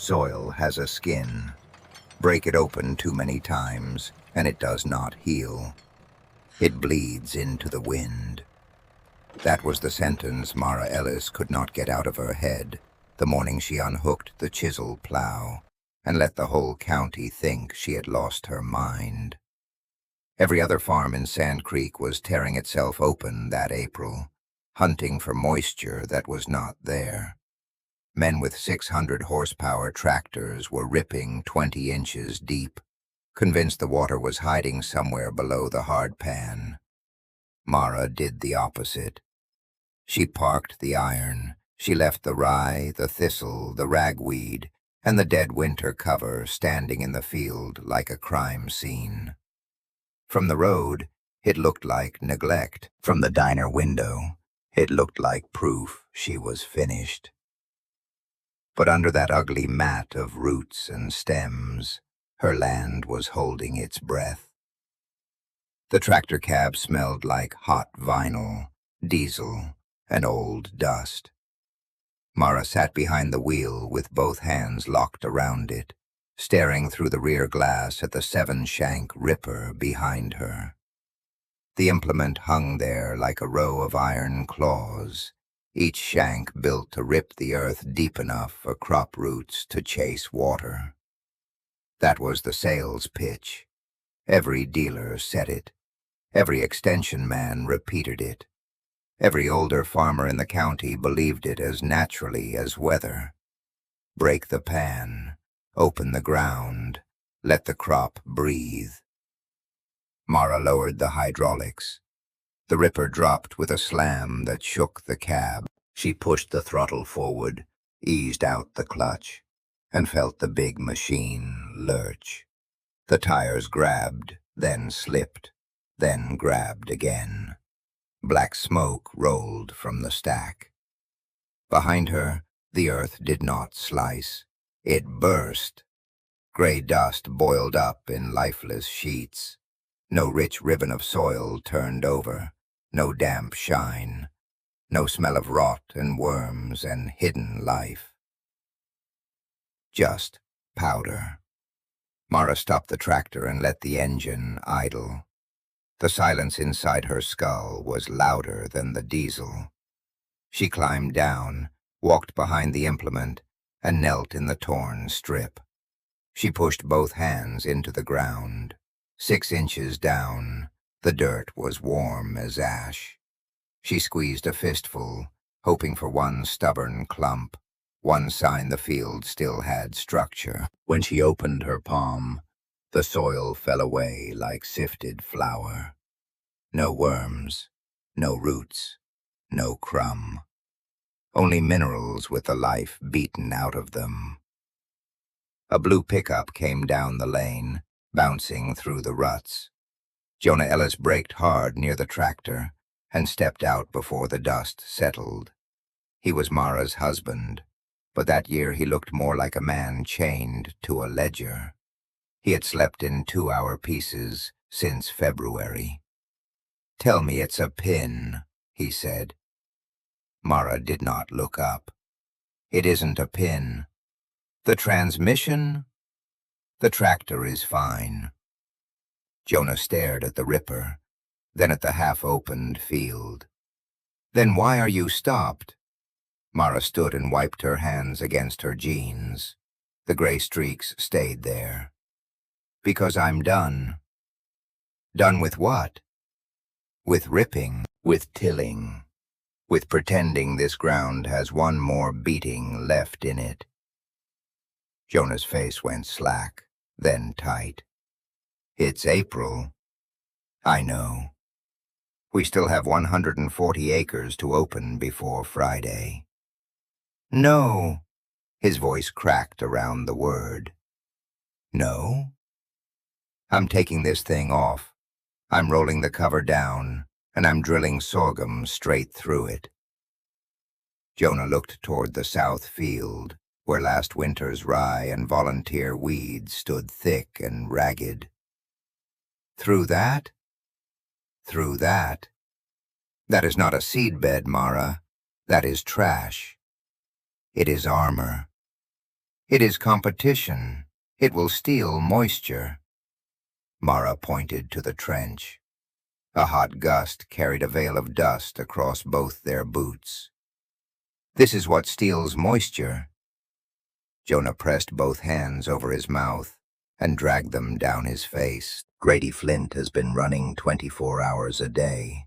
Soil has a skin. Break it open too many times, and it does not heal. It bleeds into the wind. That was the sentence Mara Ellis could not get out of her head the morning she unhooked the chisel plow and let the whole county think she had lost her mind. Every other farm in Sand Creek was tearing itself open that April, hunting for moisture that was not there. Men with 600 horsepower tractors were ripping 20 inches deep, convinced the water was hiding somewhere below the hard pan. Mara did the opposite. She parked the iron. She left the rye, the thistle, the ragweed, and the dead winter cover standing in the field like a crime scene. From the road, it looked like neglect. From the diner window, it looked like proof she was finished. But under that ugly mat of roots and stems, her land was holding its breath. The tractor cab smelled like hot vinyl, diesel, and old dust. Mara sat behind the wheel with both hands locked around it, staring through the rear glass at the 7-shank ripper behind her. The implement hung there like a row of iron claws, each shank built to rip the earth deep enough for crop roots to chase water. That was the sales pitch. Every dealer said it. Every extension man repeated it. Every older farmer in the county believed it as naturally as weather. Break the pan, open the ground, let the crop breathe. Mara lowered the hydraulics. The ripper dropped with a slam that shook the cab. She pushed the throttle forward, eased out the clutch, and felt the big machine lurch. The tires grabbed, then slipped, then grabbed again. Black smoke rolled from the stack. Behind her, the earth did not slice. It burst. Gray dust boiled up in lifeless sheets. No rich ribbon of soil turned over. No damp shine, no smell of rot and worms and hidden life. Just powder. Mara stopped the tractor and let the engine idle. The silence inside her skull was louder than the diesel. She climbed down, walked behind the implement, and knelt in the torn strip. She pushed both hands into the ground. 6 inches down, the dirt was warm as ash. She squeezed a fistful, hoping for one stubborn clump, one sign the field still had structure. When she opened her palm, the soil fell away like sifted flour. No worms, no roots, no crumb. Only minerals with the life beaten out of them. A blue pickup came down the lane, bouncing through the ruts. Jonah Ellis braked hard near the tractor and stepped out before the dust settled. He was Mara's husband, but that year he looked more like a man chained to a ledger. He had slept in 2-hour pieces since February. "Tell me it's a pin," he said. Mara did not look up. "It isn't a pin. The transmission? The tractor is fine." Jonah stared at the ripper, then at the half-opened field. "Then why are you stopped?" Mara stood and wiped her hands against her jeans. The gray streaks stayed there. "Because I'm done." "Done with what?" "With ripping, with tilling, with pretending this ground has one more beating left in it." Jonah's face went slack, then tight. "It's April." "I know. We still have 140 acres to open before Friday." "No." His voice cracked around the word. "No? I'm taking this thing off. I'm rolling the cover down, and I'm drilling sorghum straight through it." Jonah looked toward the south field, where last winter's rye and volunteer weeds stood thick and ragged. "Through that?" "Through that. That is not a seedbed, Mara. That is trash. It is armor. It is competition. It will steal moisture. Mara pointed to the trench. A hot gust carried a veil of dust across both their boots. This is what steals moisture. Jonah pressed both hands over his mouth and dragged them down his face. Grady Flint has been running 24 hours a day.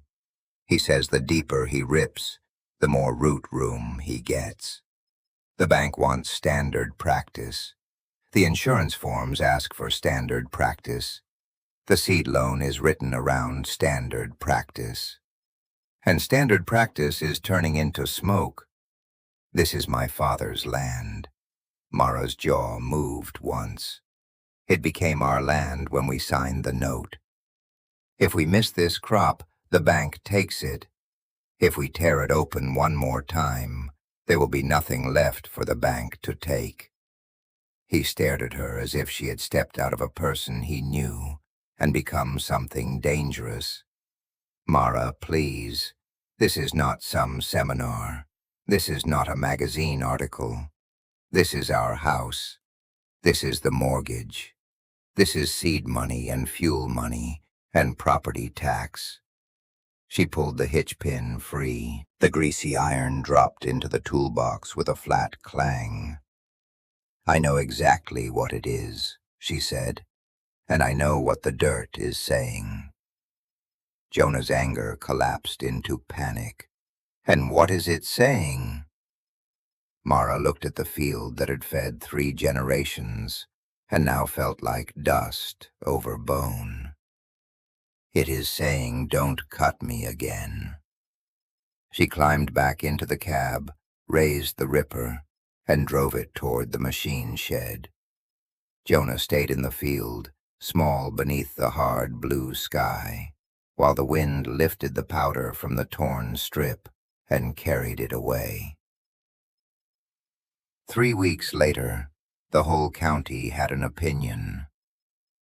He says the deeper he rips, the more root room he gets. The bank wants standard practice. The insurance forms ask for standard practice. The seed loan is written around standard practice. And standard practice is turning into smoke. This is my father's land. Mara's jaw moved once. It became our land when we signed the note. If we miss this crop, the bank takes it. If we tear it open one more time, there will be nothing left for the bank to take. He stared at her as if she had stepped out of a person he knew and become something dangerous. Mara, please. This is not some seminar. This is not a magazine article. This is our house. This is the mortgage. This is seed money and fuel money and property tax. She pulled the hitch pin free. The greasy iron dropped into the toolbox with a flat clang. I know exactly what it is, she said, and I know what the dirt is saying. Jonah's anger collapsed into panic. And what is it saying? Mara looked at the field that had fed 3 generations and now felt like dust over bone. It is saying, don't cut me again. She climbed back into the cab, raised the ripper, and drove it toward the machine shed. Jonah stayed in the field, small beneath the hard blue sky, while the wind lifted the powder from the torn strip and carried it away. 3 weeks later, the whole county had an opinion.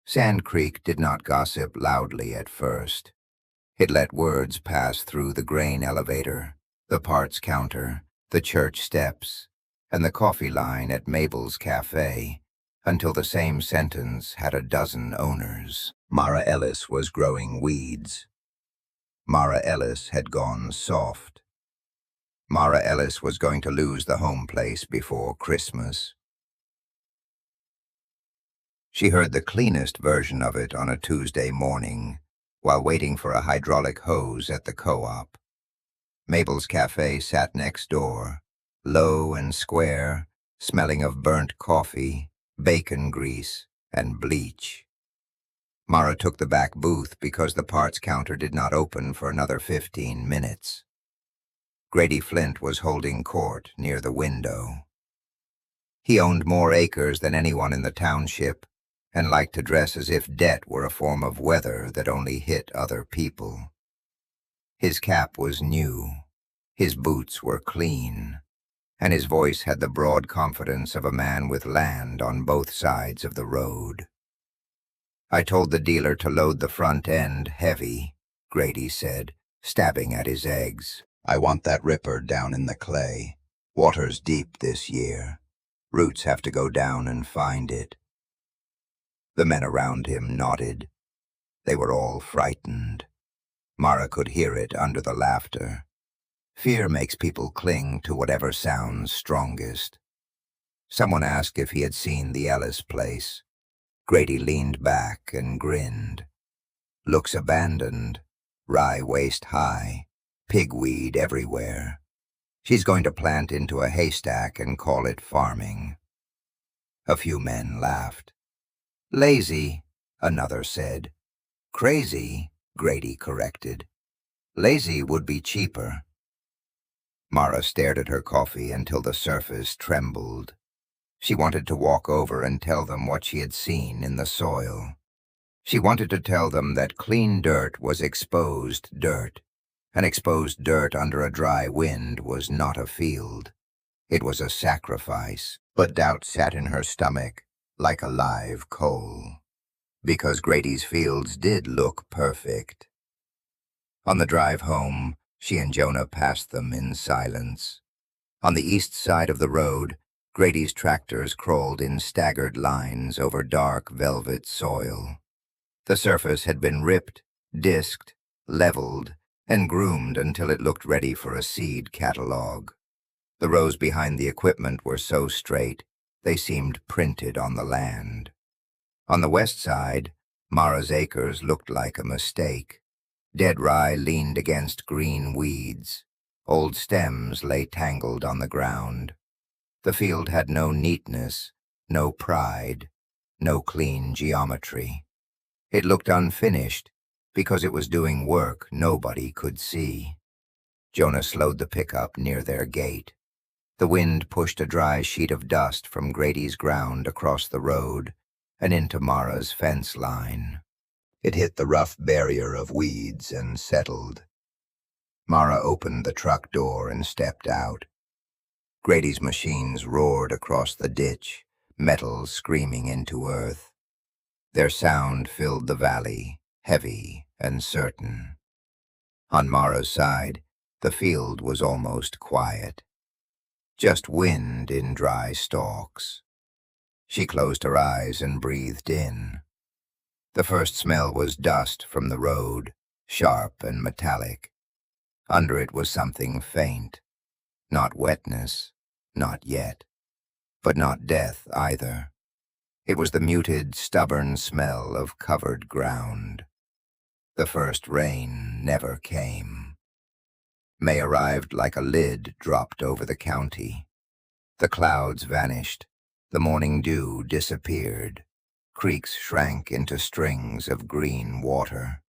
Sand Creek did not gossip loudly at first. It let words pass through the grain elevator, the parts counter, the church steps, and the coffee line at Mabel's Cafe, until the same sentence had a dozen owners. Mara Ellis was growing weeds. Mara Ellis had gone soft. Mara Ellis was going to lose the home place before Christmas. She heard the cleanest version of it on a Tuesday morning, while waiting for a hydraulic hose at the co-op. Mabel's Cafe sat next door, low and square, smelling of burnt coffee, bacon grease, and bleach. Mara took the back booth because the parts counter did not open for another 15 minutes. Grady Flint was holding court near the window. He owned more acres than anyone in the township, and liked to dress as if debt were a form of weather that only hit other people. His cap was new, his boots were clean, and his voice had the broad confidence of a man with land on both sides of the road. I told the dealer to load the front end heavy, Grady said, stabbing at his eggs. I want that ripper down in the clay. Water's deep this year. Roots have to go down and find it. The men around him nodded. They were all frightened. Mara could hear it under the laughter. Fear makes people cling to whatever sounds strongest. Someone asked if he had seen the Ellis place. Grady leaned back and grinned. Looks abandoned, rye waist high, pigweed everywhere. She's going to plant into a haystack and call it farming. A few men laughed. Lazy, another said. Crazy, Grady corrected. Lazy would be cheaper. Mara stared at her coffee until the surface trembled. She wanted to walk over and tell them what she had seen in the soil. She wanted to tell them that clean dirt was exposed dirt, and exposed dirt under a dry wind was not a field. It was a sacrifice, but doubt sat in her stomach like a live coal, because Grady's fields did look perfect. On the drive home, she and Jonah passed them in silence. On the east side of the road, Grady's tractors crawled in staggered lines over dark velvet soil. The surface had been ripped, disked, leveled, and groomed until it looked ready for a seed catalog. The rows behind the equipment were so straight, they seemed printed on the land. On the west side, Mara's acres looked like a mistake. Dead rye leaned against green weeds. Old stems lay tangled on the ground. The field had no neatness, no pride, no clean geometry. It looked unfinished because it was doing work nobody could see. Jonah slowed the pickup near their gate. The wind pushed a dry sheet of dust from Grady's ground across the road and into Mara's fence line. It hit the rough barrier of weeds and settled. Mara opened the truck door and stepped out. Grady's machines roared across the ditch, metal screaming into earth. Their sound filled the valley, heavy and certain. On Mara's side, the field was almost quiet. Just wind in dry stalks. She closed her eyes and breathed in. The first smell was dust from the road, sharp and metallic. Under it was something faint. Not wetness, not yet. But not death either. It was the muted, stubborn smell of covered ground. The first rain never came. May arrived like a lid dropped over the county. The clouds vanished. The morning dew disappeared. Creeks shrank into strings of green water.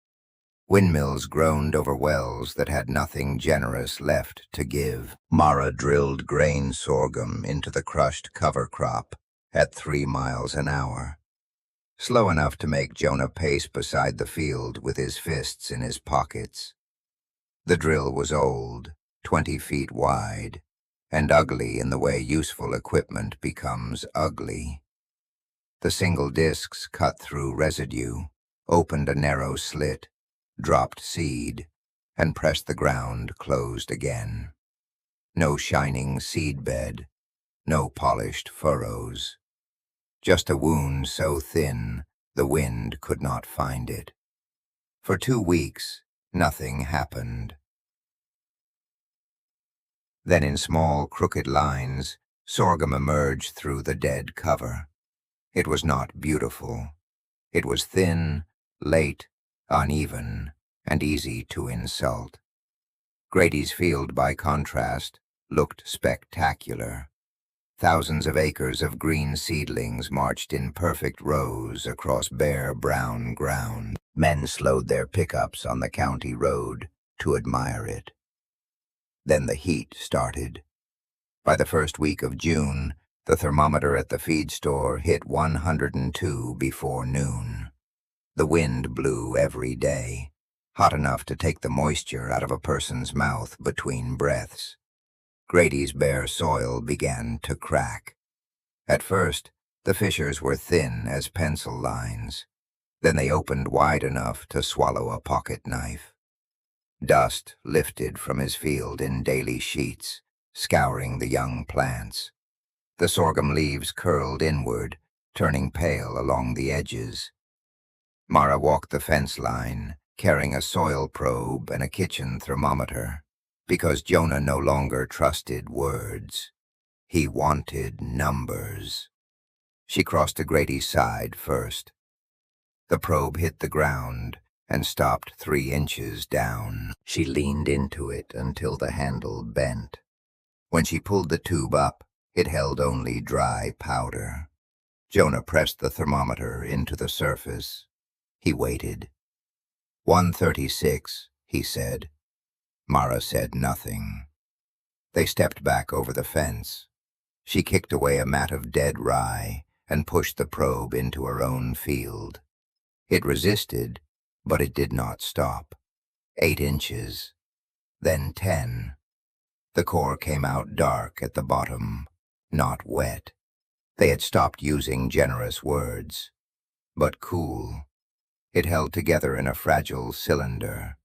Windmills groaned over wells that had nothing generous left to give. Mara drilled grain sorghum into the crushed cover crop at 3 miles an hour. Slow enough to make Jonah pace beside the field with his fists in his pockets. The drill was old, 20 feet wide, and ugly in the way useful equipment becomes ugly. The single discs cut through residue, opened a narrow slit, dropped seed, and pressed the ground closed again. No shining seed bed, no polished furrows. Just a wound so thin the wind could not find it. For 2 weeks, nothing happened. Then in small, crooked lines, sorghum emerged through the dead cover. It was not beautiful. It was thin, late, uneven, and easy to insult. Grady's field, by contrast, looked spectacular. Thousands of acres of green seedlings marched in perfect rows across bare brown ground. Men slowed their pickups on the county road to admire it. Then the heat started. By the first week of June, the thermometer at the feed store hit 102 before noon. The wind blew every day, hot enough to take the moisture out of a person's mouth between breaths. Grady's bare soil began to crack. At first, the fissures were thin as pencil lines. Then they opened wide enough to swallow a pocket knife. Dust lifted from his field in daily sheets, scouring the young plants. The sorghum leaves curled inward, turning pale along the edges. Mara walked the fence line, carrying a soil probe and a kitchen thermometer, because Jonah no longer trusted words. He wanted numbers. She crossed to Grady's side first. The probe hit the ground and stopped 3 inches down. She leaned into it until the handle bent. When she pulled the tube up, it held only dry powder. Jonah pressed the thermometer into the surface. He waited. 136, he said. Mara said nothing. They stepped back over the fence. She kicked away a mat of dead rye and pushed the probe into her own field. It resisted, but it did not stop. 8 inches, then 10. The core came out dark at the bottom, not wet. They had stopped using generous words, but cool. It held together in a fragile cylinder.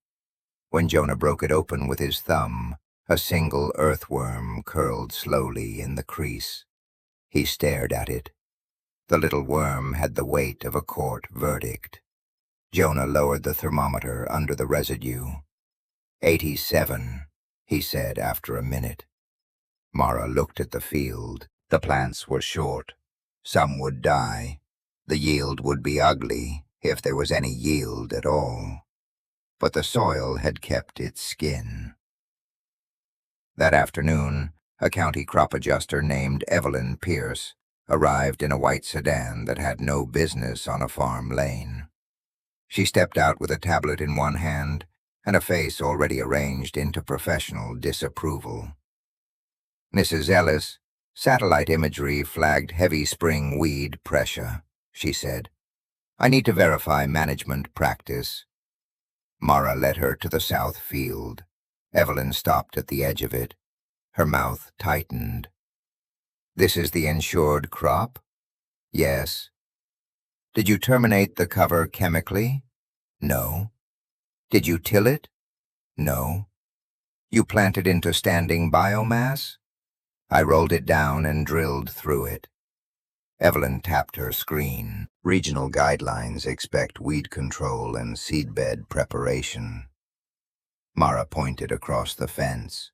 When Jonah broke it open with his thumb, a single earthworm curled slowly in the crease. He stared at it. The little worm had the weight of a court verdict. Jonah lowered the thermometer under the residue. 87, he said after a minute. Mara looked at the field. The plants were short. Some would die. The yield would be ugly, if there was any yield at all. But the soil had kept its skin. That afternoon, a county crop adjuster named Evelyn Pierce arrived in a white sedan that had no business on a farm lane. She stepped out with a tablet in one hand and a face already arranged into professional disapproval. "Mrs. Ellis, satellite imagery flagged heavy spring weed pressure," she said. "I need to verify management practice." Mara led her to the south field. Evelyn stopped at the edge of it. Her mouth tightened. "This is the insured crop?" "Yes." "Did you terminate the cover chemically?" "No." "Did you till it?" "No." "You planted into standing biomass?" "I rolled it down and drilled through it." Evelyn tapped her screen. "Regional guidelines expect weed control and seedbed preparation." Mara pointed across the fence.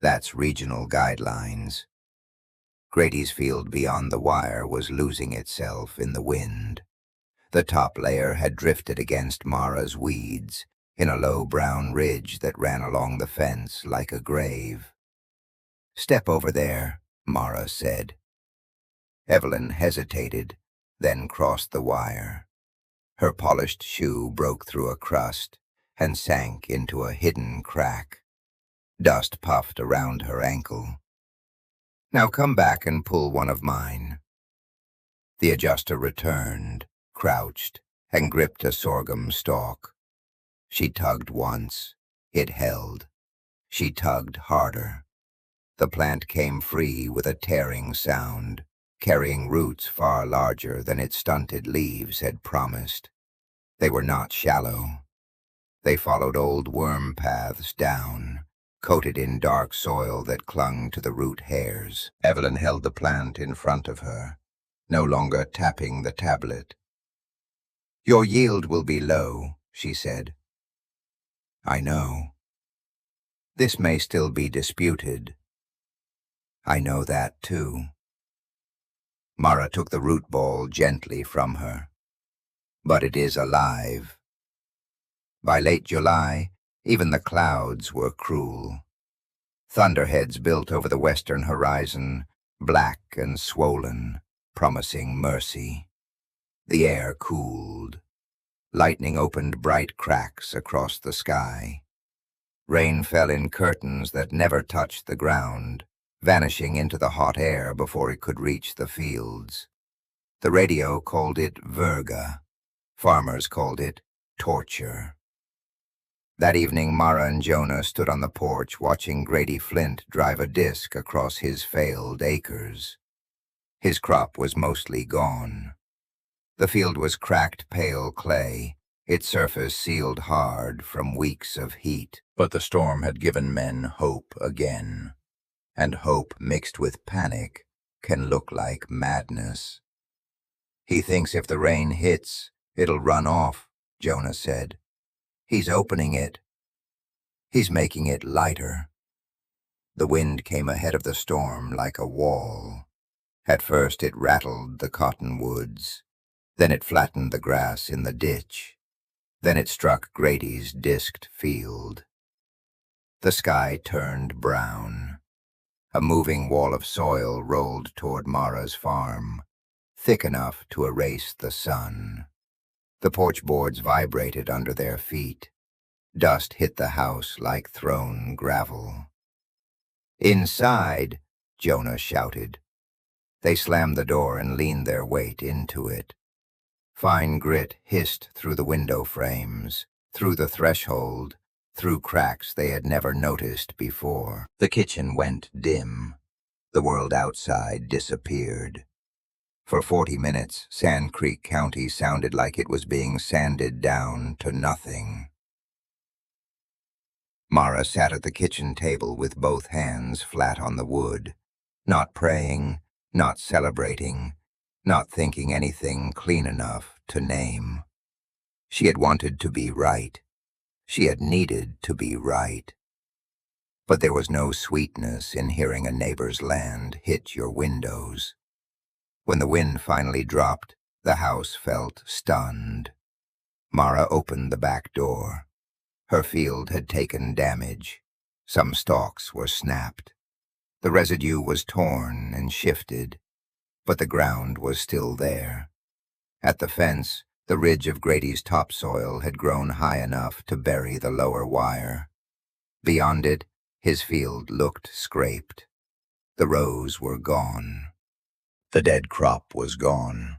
"That's regional guidelines." Grady's field beyond the wire was losing itself in the wind. The top layer had drifted against Mara's weeds in a low brown ridge that ran along the fence like a grave. "Step over there," Mara said. Evelyn hesitated, then crossed the wire. Her polished shoe broke through a crust and sank into a hidden crack. Dust puffed around her ankle. "Now come back and pull one of mine." The adjuster returned, crouched, and gripped a sorghum stalk. She tugged once. It held. She tugged harder. The plant came free with a tearing sound, carrying roots far larger than its stunted leaves had promised. They were not shallow. They followed old worm paths down, coated in dark soil that clung to the root hairs. Evelyn held the plant in front of her, no longer tapping the tablet. "Your yield will be low," she said. "I know." "This may still be disputed." "I know that too." Mara took the root ball gently from her. "But it is alive." By late July, even the clouds were cruel. Thunderheads built over the western horizon, black and swollen, promising mercy. The air cooled. Lightning opened bright cracks across the sky. Rain fell in curtains that never touched the ground, vanishing into the hot air before it could reach the fields. The radio called it verga. Farmers called it torture. That evening, Mara and Jonah stood on the porch watching Grady Flint drive a disc across his failed acres. His crop was mostly gone. The field was cracked pale clay, its surface sealed hard from weeks of heat. But the storm had given men hope again. And hope mixed with panic can look like madness. "He thinks if the rain hits, it'll run off," Jonah said. "He's opening it. He's making it lighter." The wind came ahead of the storm like a wall. At first it rattled the cottonwoods. Then it flattened the grass in the ditch. Then it struck Grady's disked field. The sky turned brown. A moving wall of soil rolled toward Mara's farm, thick enough to erase the sun. The porch boards vibrated under their feet. Dust hit the house like thrown gravel. "Inside!" Jonah shouted. They slammed the door and leaned their weight into it. Fine grit hissed through the window frames, through the threshold, through cracks they had never noticed before. The kitchen went dim. The world outside disappeared. For 40 minutes, Sand Creek County sounded like it was being sanded down to nothing. Mara sat at the kitchen table with both hands flat on the wood, not praying, not celebrating, not thinking anything clean enough to name. She had wanted to be right. She had needed to be right. But there was no sweetness in hearing a neighbor's land hit your windows. When the wind finally dropped, the house felt stunned. Mara opened the back door. Her field had taken damage. Some stalks were snapped. The residue was torn and shifted, but the ground was still there. At the fence, the ridge of Grady's topsoil had grown high enough to bury the lower wire. Beyond it, his field looked scraped. The rows were gone. The dead crop was gone.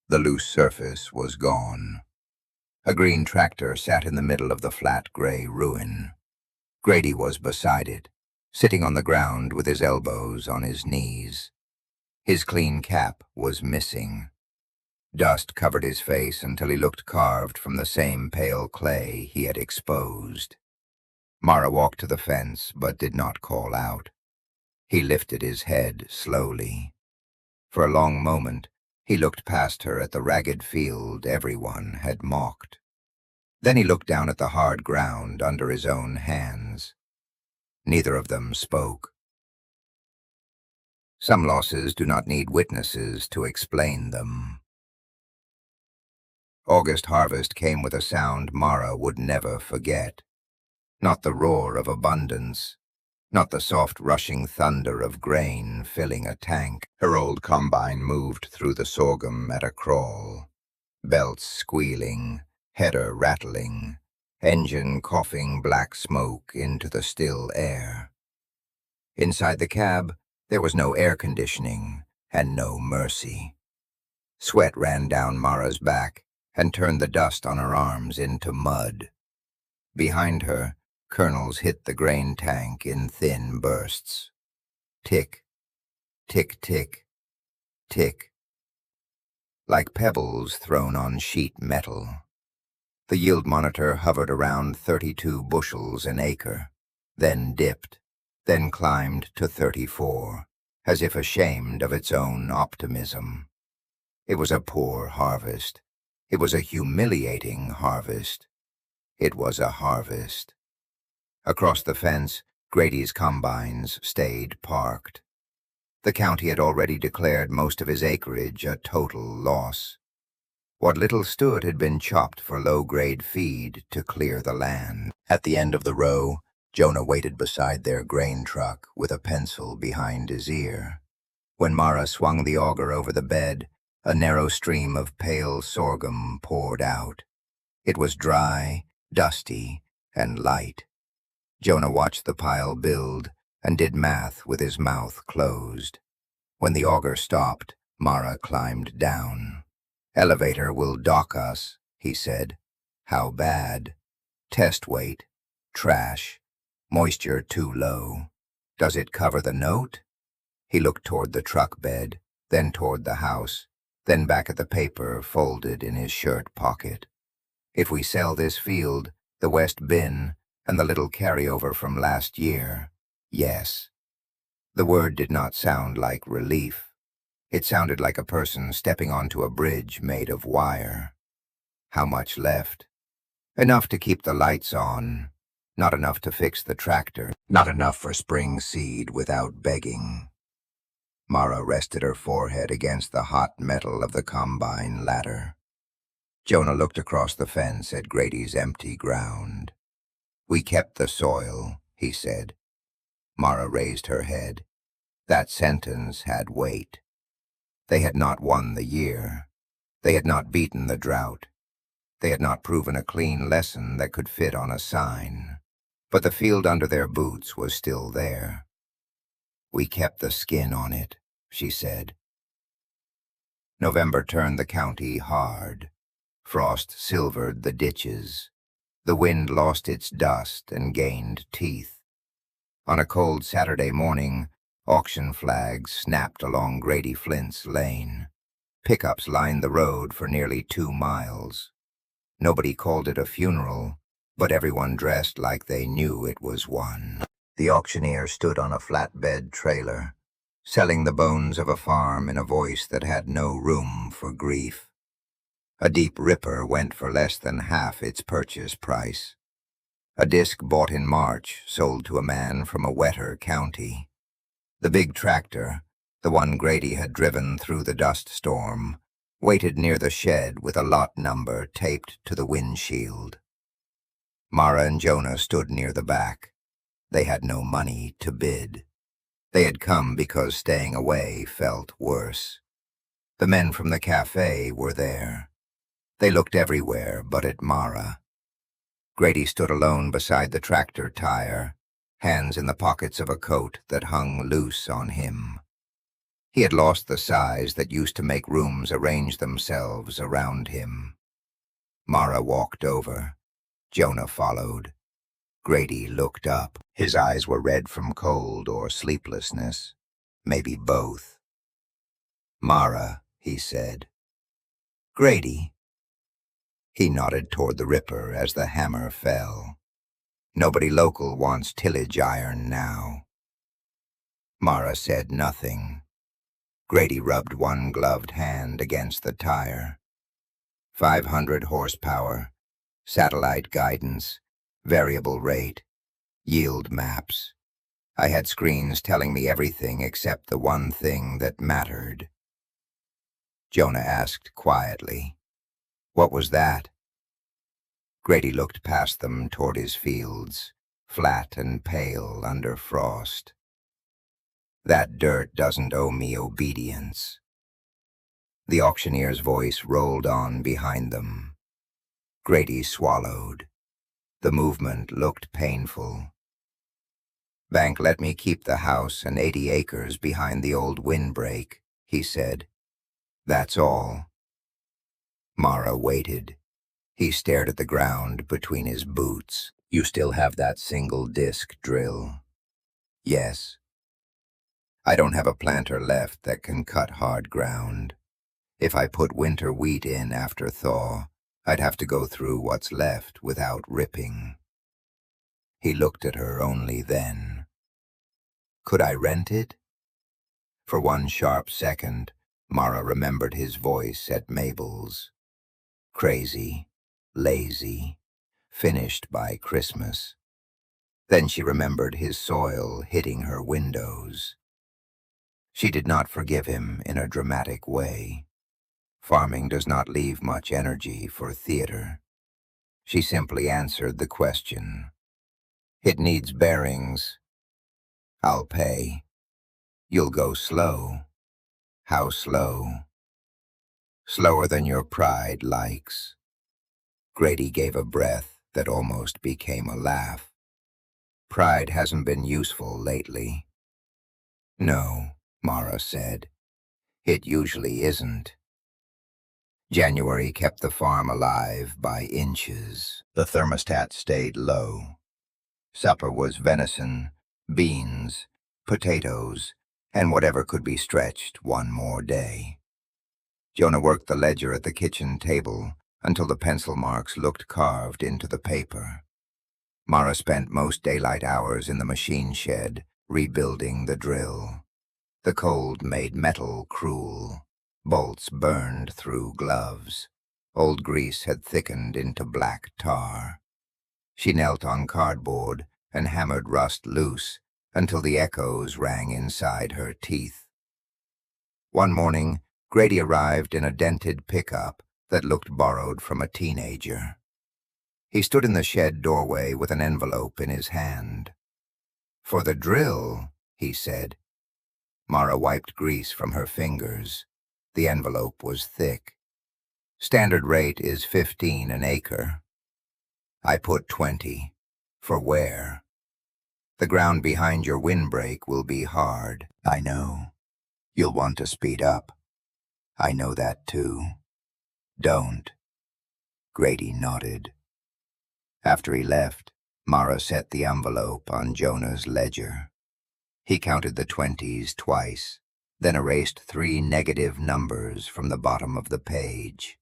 The loose surface was gone. A green tractor sat in the middle of the flat gray ruin. Grady was beside it, sitting on the ground with his elbows on his knees. His clean cap was missing. Dust covered his face until he looked carved from the same pale clay he had exposed. Mara walked to the fence, but did not call out. He lifted his head slowly. For a long moment, he looked past her at the ragged field everyone had mocked. Then he looked down at the hard ground under his own hands. Neither of them spoke. Some losses do not need witnesses to explain them. August harvest came with a sound Mara would never forget. Not the roar of abundance, not the soft rushing thunder of grain filling a tank. Her old combine moved through the sorghum at a crawl, belts squealing, header rattling, engine coughing black smoke into the still air. Inside the cab, there was no air conditioning and no mercy. Sweat ran down Mara's back and turned the dust on her arms into mud. Behind her, kernels hit the grain tank in thin bursts. Tick, tick, tick, tick. Like pebbles thrown on sheet metal. The yield monitor hovered around 32 bushels an acre, then dipped, then climbed to 34, as if ashamed of its own optimism. It was a poor harvest. It was a humiliating harvest. It was a harvest. Across the fence, Grady's combines stayed parked. The county had already declared most of his acreage a total loss. What little stood had been chopped for low-grade feed to clear the land. At the end of the row, Jonah waited beside their grain truck with a pencil behind his ear. When Mara swung the auger over the bed, a narrow stream of pale sorghum poured out. It was dry, dusty, and light. Jonah watched the pile build and did math with his mouth closed. When the auger stopped, Mara climbed down. "Elevator will dock us," he said. "How bad?" "Test weight. Trash. Moisture too low. Does it cover the note?" He looked toward the truck bed, then toward the house, then back at the paper folded in his shirt pocket. "If we sell this field, the west bin, and the little carryover from last year, yes." The word did not sound like relief. It sounded like a person stepping onto a bridge made of wire. How much left? Enough to keep the lights on. Not enough to fix the tractor. Not enough for spring seed without begging. Mara rested her forehead against the hot metal of the combine ladder. Jonah looked across the fence at Grady's empty ground. "We kept the soil," he said. Mara raised her head. That sentence had weight. They had not won the year. They had not beaten the drought. They had not proven a clean lesson that could fit on a sign. But the field under their boots was still there. "We kept the skin on it," she said. November turned the county hard. Frost silvered the ditches. The wind lost its dust and gained teeth. On a cold Saturday morning, auction flags snapped along Grady Flint's lane. Pickups lined the road for nearly 2 miles. Nobody called it a funeral, but everyone dressed like they knew it was one. The auctioneer stood on a flatbed trailer. selling the bones of a farm in a voice that had no room for grief. A deep ripper went for less than half its purchase price. A disc bought in March sold to a man from a wetter county. The big tractor, the one Grady had driven through the dust storm, waited near the shed with a lot number taped to the windshield. Mara and Jonah stood near the back. They had no money to bid. They had come because staying away felt worse. The men from the cafe were there. They looked everywhere but at Mara. Grady stood alone beside the tractor tire, hands in the pockets of a coat that hung loose on him. He had lost the size that used to make rooms arrange themselves around him. Mara walked over. Jonah followed. Grady looked up. His eyes were red from cold or sleeplessness, maybe both. "Mara," he said. "Grady." He nodded toward the ripper as the hammer fell. "Nobody local wants tillage iron now." Mara said nothing. Grady rubbed one gloved hand against the tire. 500 horsepower, satellite guidance, variable rate, yield maps. I had screens telling me everything except the one thing that mattered. Jonah asked quietly, "What was that?" Grady looked past them toward his fields, flat and pale under frost. "That dirt doesn't owe me obedience." The auctioneer's voice rolled on behind them. Grady swallowed. The movement looked painful. "Bank let me keep the house and 80 acres behind the old windbreak," he said. "That's all." Mara waited. He stared at the ground between his boots. "You still have that single disc drill?" "Yes." "I don't have a planter left that can cut hard ground. If I put winter wheat in after thaw, I'd have to go through what's left without ripping." He looked at her only then. "Could I rent it?" For one sharp second, Mara remembered his voice at Mabel's. Crazy, lazy, finished by Christmas. Then she remembered his soil hitting her windows. She did not forgive him in a dramatic way. Farming does not leave much energy for theater. She simply answered the question. "It needs bearings." "I'll pay." "You'll go slow." "How slow?" "Slower than your pride likes." Grady gave a breath that almost became a laugh. "Pride hasn't been useful lately." "No," Mara said. "It usually isn't." January kept the farm alive by inches. The thermostat stayed low. Supper was venison, beans, potatoes, and whatever could be stretched one more day. Jonah worked the ledger at the kitchen table until the pencil marks looked carved into the paper. Mara spent most daylight hours in the machine shed, rebuilding the drill. The cold made metal cruel. Bolts burned through gloves. Old grease had thickened into black tar. She knelt on cardboard and hammered rust loose until the echoes rang inside her teeth. One morning, Grady arrived in a dented pickup that looked borrowed from a teenager. He stood in the shed doorway with an envelope in his hand. "For the drill," he said. Mara wiped grease from her fingers. The envelope was thick. "Standard rate is 15 an acre." "I put 20. For where?" "The ground behind your windbreak will be hard." "I know. You'll want to speed up." "I know that too." "Don't." Grady nodded. After he left, Mara set the envelope on Jonah's ledger. He counted the 20s twice, then erased 3 negative numbers from the bottom of the page.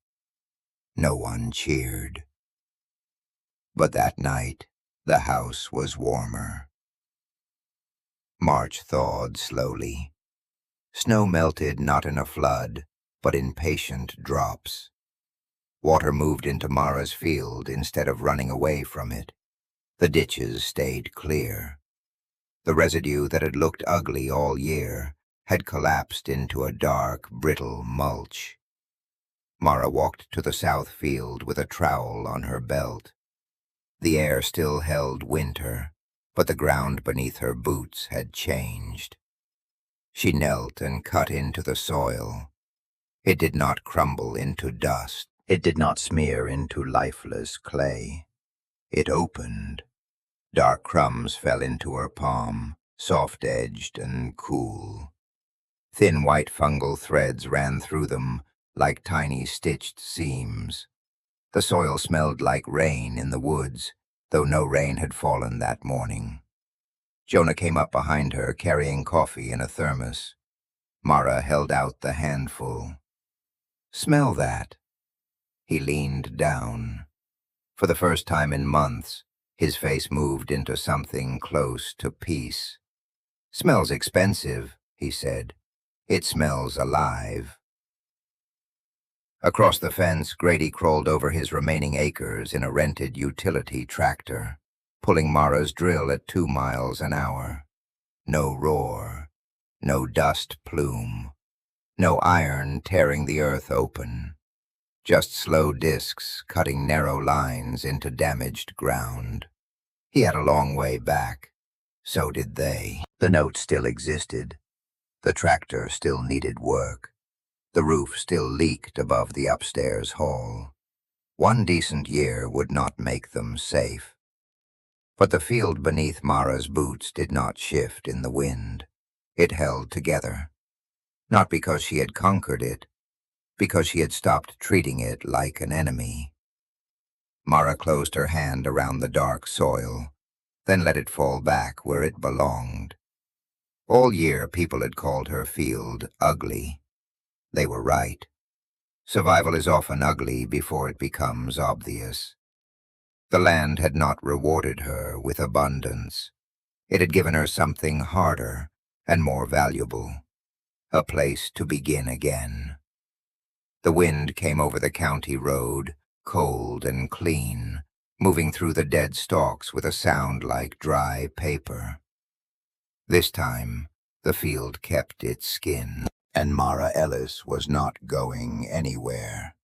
No one cheered. But that night, the house was warmer. March thawed slowly. Snow melted not in a flood, but in patient drops. Water moved into Mara's field instead of running away from it. The ditches stayed clear. The residue that had looked ugly all year had collapsed into a dark, brittle mulch. Mara walked to the south field with a trowel on her belt. The air still held winter, but the ground beneath her boots had changed. She knelt and cut into the soil. It did not crumble into dust. It did not smear into lifeless clay. It opened. Dark crumbs fell into her palm, soft-edged and cool. Thin white fungal threads ran through them like tiny stitched seams. The soil smelled like rain in the woods, though no rain had fallen that morning. Jonah came up behind her, carrying coffee in a thermos. Mara held out the handful. "Smell that." He leaned down. For the first time in months, his face moved into something close to peace. "Smells expensive," he said. "It smells alive." Across the fence, Grady crawled over his remaining acres in a rented utility tractor, pulling Mara's drill at 2 miles an hour. No roar, no dust plume, no iron tearing the earth open. Just slow discs cutting narrow lines into damaged ground. He had a long way back. So did they. The note still existed. The tractor still needed work. The roof still leaked above the upstairs hall. One decent year would not make them safe. But the field beneath Mara's boots did not shift in the wind. It held together. Not because she had conquered it, because she had stopped treating it like an enemy. Mara closed her hand around the dark soil, then let it fall back where it belonged. All year people had called her field ugly. They were right. Survival is often ugly before it becomes obvious. The land had not rewarded her with abundance. It had given her something harder and more valuable, a place to begin again. The wind came over the county road, cold and clean, moving through the dead stalks with a sound like dry paper. This time, the field kept its skin, and Mara Ellis was not going anywhere.